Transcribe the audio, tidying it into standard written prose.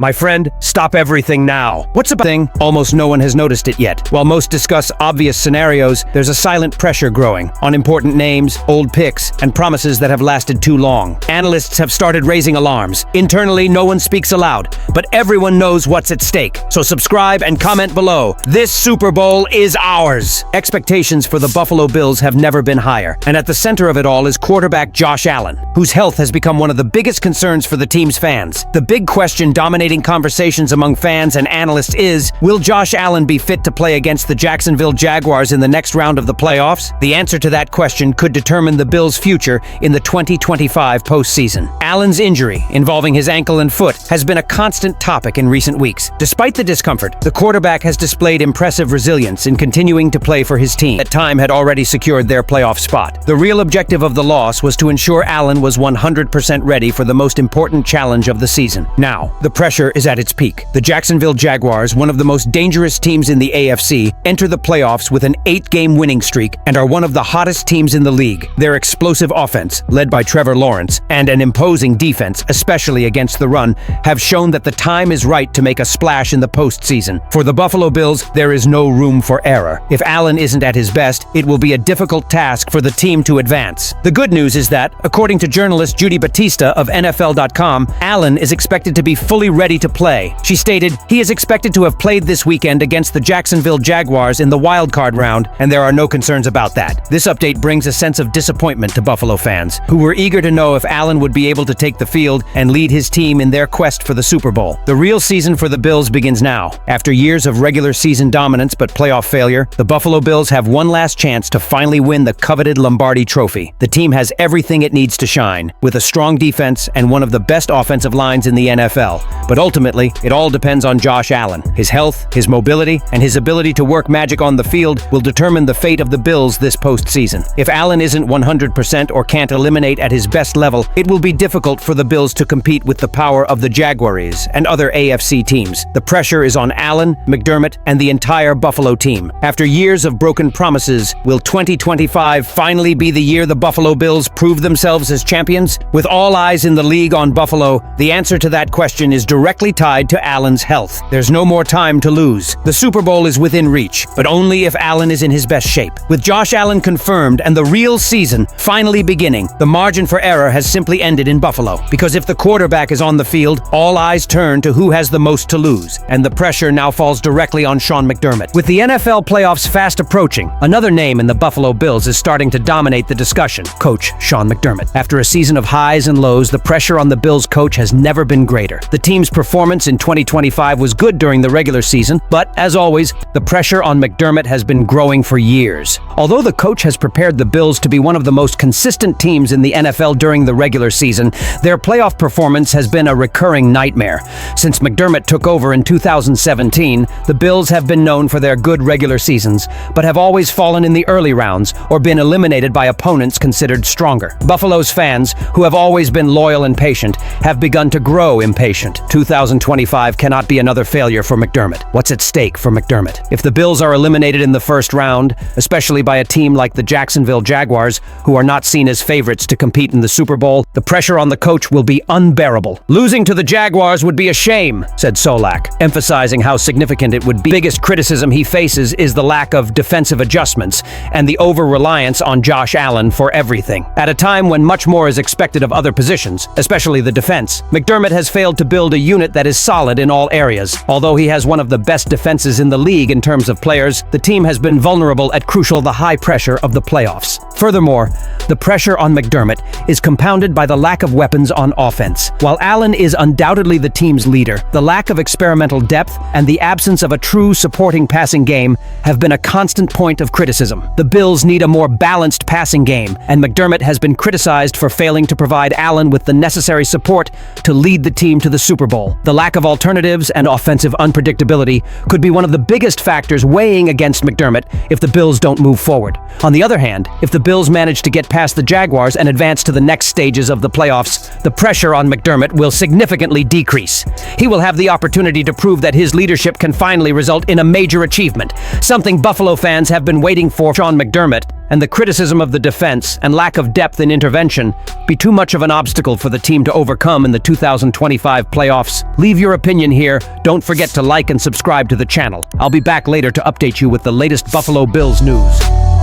My friend, stop everything now. What's a thing? Almost no one has noticed it yet. While most discuss obvious scenarios, there's a silent pressure growing on important names, old picks, and promises that have lasted too long. Analysts have started raising alarms. Internally, no one speaks aloud, but everyone knows what's at stake. So subscribe and comment below. This Super Bowl is ours. Expectations for the Buffalo Bills have never been higher, and at the center of it all is quarterback Josh Allen, whose health has become one of the biggest concerns for the team's fans. The big question dominating conversations among fans and analysts is, will Josh Allen be fit to play against the Jacksonville Jaguars in the next round of the playoffs? The answer to that question could determine the Bills' future in the 2025 postseason. Allen's injury, involving his ankle and foot, has been a constant topic in recent weeks. Despite the discomfort, the quarterback has displayed impressive resilience in continuing to play for his team. At time had already secured their playoff spot. The real objective of the loss was to ensure Allen was 100% ready for the most important challenge of the season. Now, the pressure is at its peak. The Jacksonville Jaguars, one of the most dangerous teams in the AFC, enter the playoffs with an 8-game winning streak and are one of the hottest teams in the league. Their explosive offense, led by Trevor Lawrence, and an imposing defense, especially against the run, have shown that the time is right to make a splash in the postseason. For the Buffalo Bills, there is no room for error. If Allen isn't at his best, it will be a difficult task for the team to advance. The good news is that, according to journalist Judy Battista of NFL.com, Allen is expected to be fully ready to play. She stated, "He is expected to have played this weekend against the Jacksonville Jaguars in the wildcard round, and there are no concerns about that." This update brings a sense of disappointment to Buffalo fans, who were eager to know if Allen would be able to take the field and lead his team in their quest for the Super Bowl. The real season for the Bills begins now. After years of regular season dominance but playoff failure, the Buffalo Bills have one last chance to finally win the coveted Lombardi Trophy. The team has everything it needs to shine, with a strong defense and one of the best offensive lines in the NFL. But ultimately, it all depends on Josh Allen. His health, his mobility, and his ability to work magic on the field will determine the fate of the Bills this postseason. If Allen isn't 100% or can't eliminate at his best level, it will be difficult for the Bills to compete with the power of the Jaguars and other AFC teams. The pressure is on Allen, McDermott, and the entire Buffalo team. After years of broken promises, will 2025 finally be the year the Buffalo Bills prove themselves as champions? With all eyes in the league on Buffalo, the answer to that question is directly tied to Allen's health. There's no more time to lose. The Super Bowl is within reach, but only if Allen is in his best shape. With Josh Allen confirmed and the real season finally beginning, the margin for error has simply ended in Buffalo. Because if the quarterback is on the field, all eyes turn to who has the most to lose, and the pressure now falls directly on Shawn McDermott. With the NFL playoffs fast approaching, another name in the Buffalo Bills is starting to dominate the discussion: Coach Shawn McDermott. After a season of highs and lows, the pressure on the Bills coach has never been greater. The team's performance in 2025 was good during the regular season, but as always, the pressure on McDermott has been growing for years. Although the coach has prepared the Bills to be one of the most consistent teams in the NFL during the regular season, their playoff performance has been a recurring nightmare. Since McDermott took over in 2017, the Bills have been known for their good regular seasons, but have always fallen in the early rounds or been eliminated by opponents considered stronger. Buffalo's fans, who have always been loyal and patient, have begun to grow impatient. 2025 cannot be another failure for McDermott. What's at stake for McDermott? If the Bills are eliminated in the first round, especially by a team like the Jacksonville Jaguars, who are not seen as favorites to compete in the Super Bowl, the pressure on the coach will be unbearable. "Losing to the Jaguars would be a shame," said Solak, emphasizing how significant it would be. The biggest criticism he faces is the lack of defensive adjustments and the over-reliance on Josh Allen for everything. At a time when much more is expected of other positions, especially the defense, McDermott has failed to build a unit that is solid in all areas. Although he has one of the best defenses in the league in terms of players, the team has been vulnerable at crucial the high pressure of the playoffs. Furthermore, the pressure on McDermott is compounded by the lack of weapons on offense. While Allen is undoubtedly the team's leader, the lack of experimental depth and the absence of a true supporting passing game have been a constant point of criticism. The Bills need a more balanced passing game, and McDermott has been criticized for failing to provide Allen with the necessary support to lead the team to the Super Bowl. The lack of alternatives and offensive unpredictability could be one of the biggest factors weighing against McDermott if the Bills don't move forward. On the other hand, if the Bills manage to get past the Jaguars and advance to the next stages of the playoffs, the pressure on McDermott will significantly decrease. He will have the opportunity to prove that his leadership can finally result in a major achievement, something Buffalo fans have been waiting for. Shawn McDermott and the criticism of the defense and lack of depth in intervention be too much of an obstacle for the team to overcome in the 2025 playoffs. Leave your opinion here. Don't forget to like and subscribe to the channel. I'll be back later to update you with the latest Buffalo Bills news.